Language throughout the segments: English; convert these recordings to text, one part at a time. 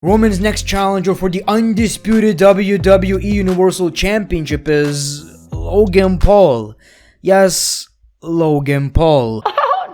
Roman's next challenger for the undisputed WWE Universal Championship is Logan Paul. Yes, Logan Paul.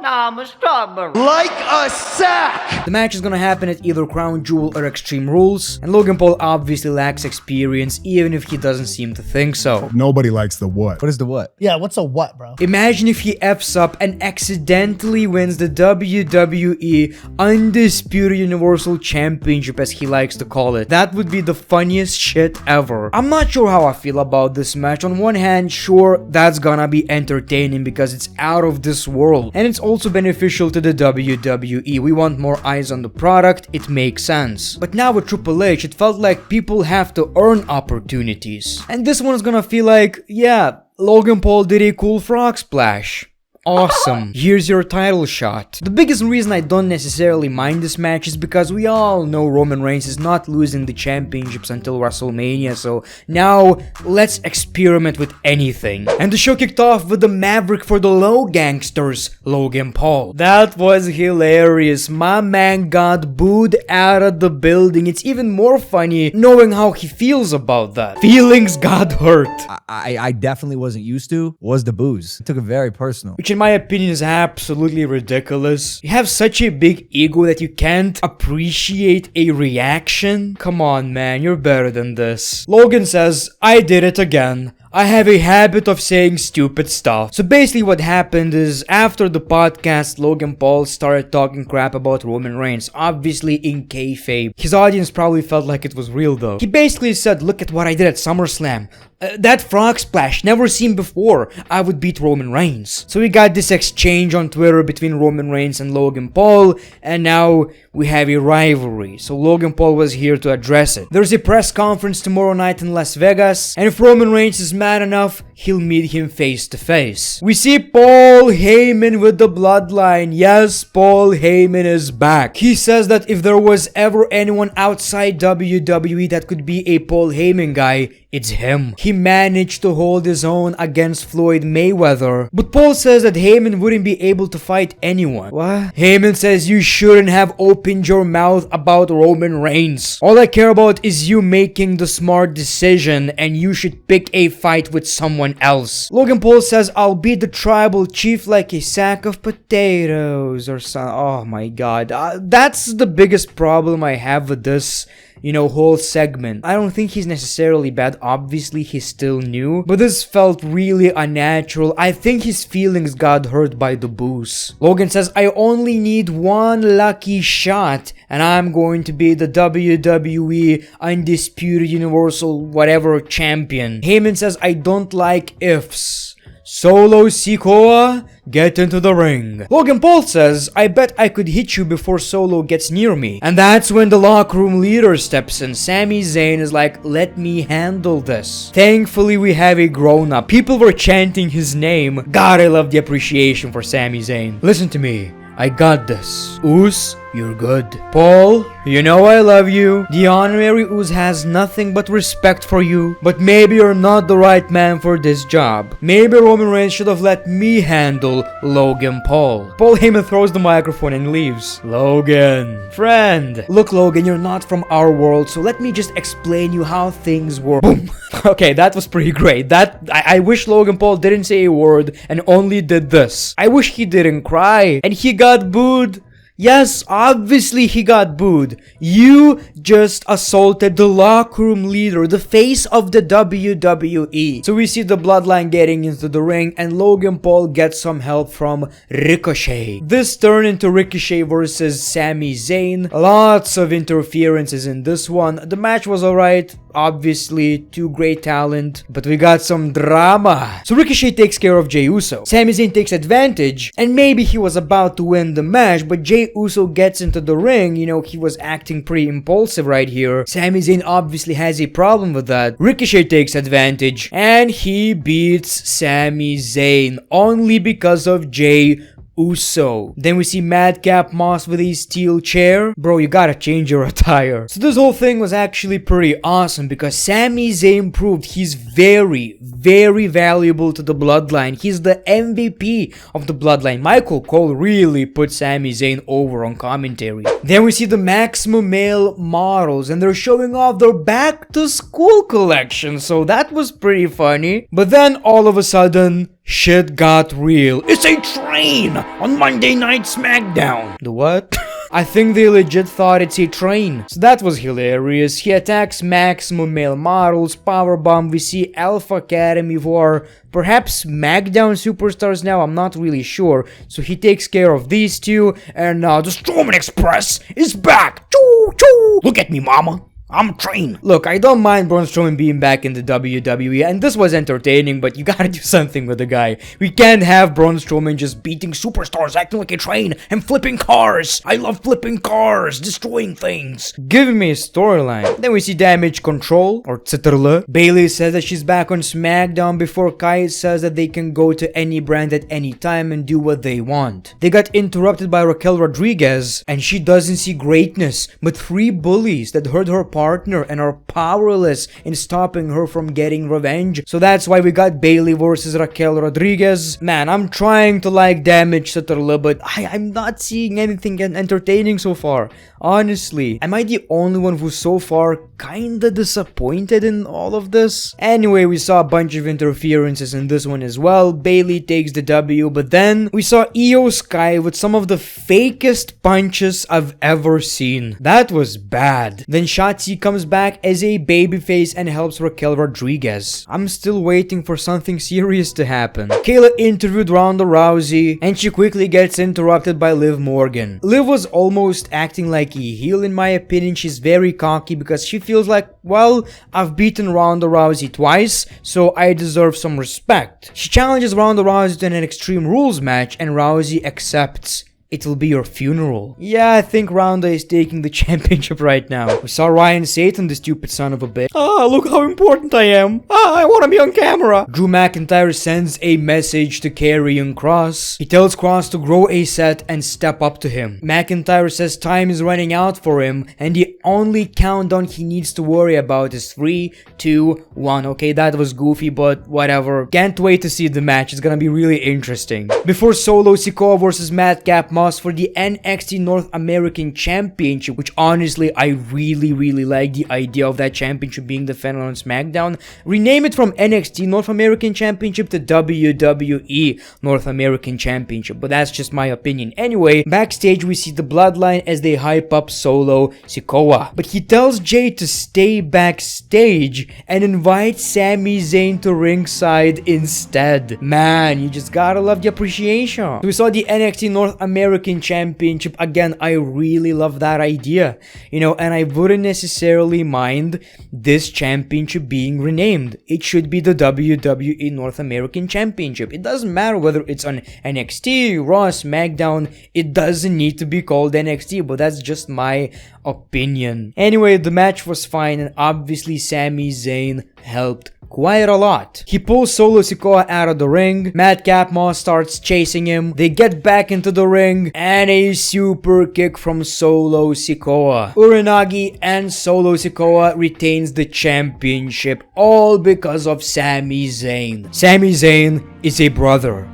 Like a sack! The match is gonna happen at either Crown Jewel or Extreme Rules, and Logan Paul obviously lacks experience, even if he doesn't seem to think so. Nobody likes the what. What is the what? Yeah, what's a what, bro? Imagine if he F's up and accidentally wins the WWE Undisputed Universal Championship, as he likes to call it. That would be the funniest shit ever. I'm not sure how I feel about this match. On one hand, sure, that's gonna be entertaining because it's out of this world, and it's also beneficial to the WWE. We want more eyes on the product, it makes sense. But now with Triple H, it felt like people have to earn opportunities. And this one's gonna feel like, yeah, Logan Paul did a cool frog splash. Awesome. Here's your title shot. The biggest reason I don't necessarily mind this match is because we all know Roman Reigns is not losing the championships until WrestleMania, so now let's experiment with anything. And the show kicked off with the maverick for the low gangsters, Logan Paul. That was hilarious. My man got booed out of the building. It's even more funny knowing how he feels about that. Feelings got hurt. I definitely wasn't used to was the booze. I took it very personal. Which in my opinion is absolutely ridiculous. You have such a big ego that you can't appreciate a reaction? Come on, man, you're better than this. Logan says, I did it again. I have a habit of saying stupid stuff. So basically what happened is, after the podcast, Logan Paul started talking crap about Roman Reigns, obviously in kayfabe. His audience probably felt like it was real though. He basically said, look at what I did at SummerSlam. That frog splash, never seen before. I would beat Roman Reigns. So we got this exchange on Twitter between Roman Reigns and Logan Paul, and now we have a rivalry. So Logan Paul was here to address it. There's a press conference tomorrow night in Las Vegas, and if Roman Reigns is mad enough, he'll meet him face to face. We see Paul Heyman with the Bloodline. Yes, Paul Heyman is back. He says that if there was ever anyone outside WWE that could be a Paul Heyman guy, it's him. He managed to hold his own against Floyd Mayweather. But Paul says that Heyman wouldn't be able to fight anyone. What? Heyman says you shouldn't have opened your mouth about Roman Reigns. All I care about is you making the smart decision, and you should pick a fight with someone else. Logan Paul says I'll beat the tribal chief like a sack of potatoes or something. Oh my god. That's the biggest problem I have with this, whole segment. I don't think he's necessarily bad. Obviously, he's still new, but this felt really unnatural. I think his feelings got hurt by the booze. Logan says, I only need one lucky shot, and I'm going to be the WWE Undisputed Universal whatever champion. Heyman says, I don't like ifs. Solo Sikoa, get into the ring. Logan Paul says, I bet I could hit you before Solo gets near me. And that's when the locker room leader steps in. Sami Zayn is like, let me handle this. Thankfully, we have a grown-up. People were chanting his name. God, I love the appreciation for Sami Zayn. Listen to me. I got this. Oos, you're good. Paul, you know I love you. The honorary Oos has nothing but respect for you. But maybe you're not the right man for this job. Maybe Roman Reigns should have let me handle Logan Paul. Paul Heyman throws the microphone and leaves. Logan, friend. Look, Logan, you're not from our world, so let me just explain you how things work. Boom. Okay, that was pretty great. I wish Logan Paul didn't say a word and only did this. I wish he didn't cry. And he got booed. Yes, obviously he got booed. You just assaulted the locker room leader, the face of the WWE. So we see the Bloodline getting into the ring, and Logan Paul gets some help from Ricochet. This turned into Ricochet versus Sami Zayn. Lots of interferences in this one. The match was alright. Obviously, two great talent, but we got some drama. So Ricochet takes care of Jey Uso. Sami Zayn takes advantage, and maybe he was about to win the match, but Jey Uso gets into the ring. He was acting pretty impulsive right here. Sami Zayn obviously has a problem with that. Ricochet takes advantage, and he beats Sami Zayn only because of Jey Uso. Then we see Madcap Moss with a steel chair. Bro, you gotta change your attire. So this whole thing was actually pretty awesome because Sami Zayn proved he's very very valuable to the Bloodline. He's the MVP of the Bloodline. Michael Cole really put Sami Zayn over on commentary. Then we see the Maximum Male models, and they're showing off their back to school collection, so that was pretty funny. But then all of a sudden, shit got real. It's a train on Monday Night SmackDown. The what? I think they legit thought it's a train. So that was hilarious. He attacks Maximum Male models, powerbomb. We see Alpha Academy, who are perhaps SmackDown superstars now, I'm not really sure. So he takes care of these two, and the Strowman Express is back. Choo choo! Look at me, mama. I'm a train. Look, I don't mind Braun Strowman being back in the WWE, and this was entertaining, but you gotta do something with the guy. We can't have Braun Strowman just beating superstars, acting like a train, and flipping cars. I love flipping cars, destroying things. Give me a storyline. Then we see Damage Control, or Citterle. Bayley says that she's back on SmackDown before Kai says that they can go to any brand at any time and do what they want. They got interrupted by Raquel Rodriguez, and she doesn't see greatness, but 3 bullies that hurt her partner and are powerless in stopping her from getting revenge. So that's why we got Bayley versus Raquel Rodriguez. Man, I'm trying to like Damage Citterle, but I'm not seeing anything entertaining so far. Honestly, am I the only one who's so far kinda disappointed in all of this? Anyway, we saw a bunch of interferences in this one as well. Bayley takes the W, but then we saw Io Sky with some of the fakest punches I've ever seen. That was bad. Then Shotzi comes back as a babyface and helps Raquel Rodriguez. I'm still waiting for something serious to happen. Kayla interviewed Ronda Rousey, and she quickly gets interrupted by Liv Morgan. Liv was almost acting like a heel in my opinion. She's very cocky because she feels like, well, I've beaten Ronda Rousey twice, so I deserve some respect. She challenges Ronda Rousey to an Extreme Rules match, and Rousey accepts. It'll be your funeral. Yeah, I think Ronda is taking the championship right now. We saw Ryan Satan, the stupid son of a bitch. Look how important I am. I want to be on camera. Drew McIntyre sends a message to Karrion Kross. He tells Kross to grow a set and step up to him. McIntyre says time is running out for him, and the only countdown he needs to worry about is 3, 2, 1. Okay, that was goofy, but whatever. Can't wait to see the match. It's gonna be really interesting. Before Solo Sikoa versus Madcap Moss for the NXT North American Championship, which honestly I really like the idea of that championship being defended on SmackDown. Rename it from NXT North American Championship to WWE North American Championship, but that's just my opinion. Anyway, backstage we see the Bloodline as they hype up Solo Sikoa, but he tells Jay to stay backstage and invites Sami Zayn to ringside instead. Man, you just gotta love the appreciation. So we saw the NXT North American Championship again. I really love that idea, you know, and I wouldn't necessarily mind this championship being renamed. It should be the WWE North American Championship. It doesn't matter whether it's on NXT, Raw, SmackDown. It doesn't need to be called NXT, but that's just my opinion. Anyway, the match was fine, and obviously Sami Zayn helped quite a lot. He pulls Solo Sikoa out of the ring. Madcap Moss starts chasing him. They get back into the ring, and a super kick from Solo Sikoa. Uranagi and Solo Sikoa retains the championship, all because of Sami Zayn. Sami Zayn is a brother.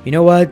You know what?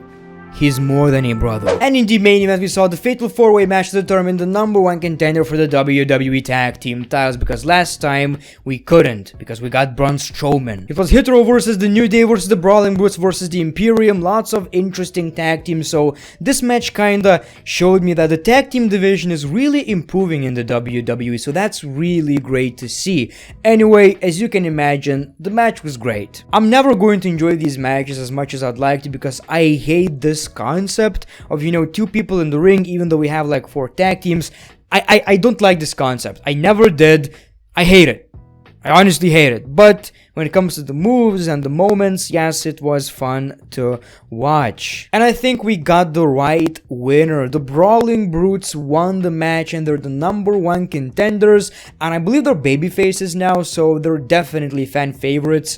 He's more than a brother. And in the main event, we saw the Fatal 4-Way match to determine the #1 contender for the WWE Tag Team titles, because last time we couldn't, because we got Braun Strowman. It was Hitro versus the New Day versus the Brawling Brutes versus the Imperium. Lots of interesting tag teams, so this match kinda showed me that the tag team division is really improving in the WWE, so that's really great to see. Anyway, as you can imagine, the match was great. I'm never going to enjoy these matches as much as I'd like to, because I hate this concept of, you know, 2 people in the ring even though we have like 4 tag teams. I don't like this concept. I never did. I hate it. I honestly hate it. But when it comes to the moves and the moments, yes, it was fun to watch. And I think we got the right winner. The Brawling Brutes won the match, and they're the #1 contenders. And I believe they're baby faces now, so they're definitely fan favorites.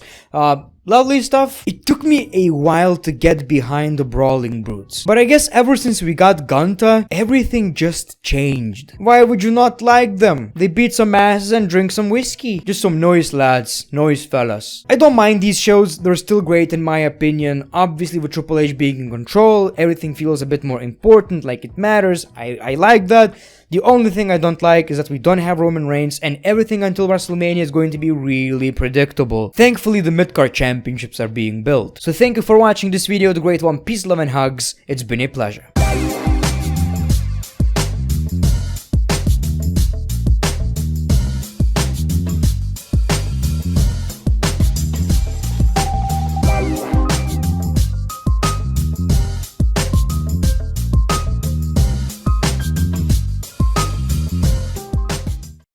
Lovely stuff. It took me a while to get behind the Brawling Brutes, but I guess ever since we got Gunta, everything just changed. Why would you not like them? They beat some asses and drink some whiskey. Just some noise, lads. Noise, fellas. I don't mind these shows. They're still great in my opinion. Obviously, with Triple H being in control, everything feels a bit more important, like it matters. I like that. The only thing I don't like is that we don't have Roman Reigns, and everything until WrestleMania is going to be really predictable. Thankfully, the mid-card championships are being built. So thank you for watching this video, the great one. Peace, love, and hugs. It's been a pleasure.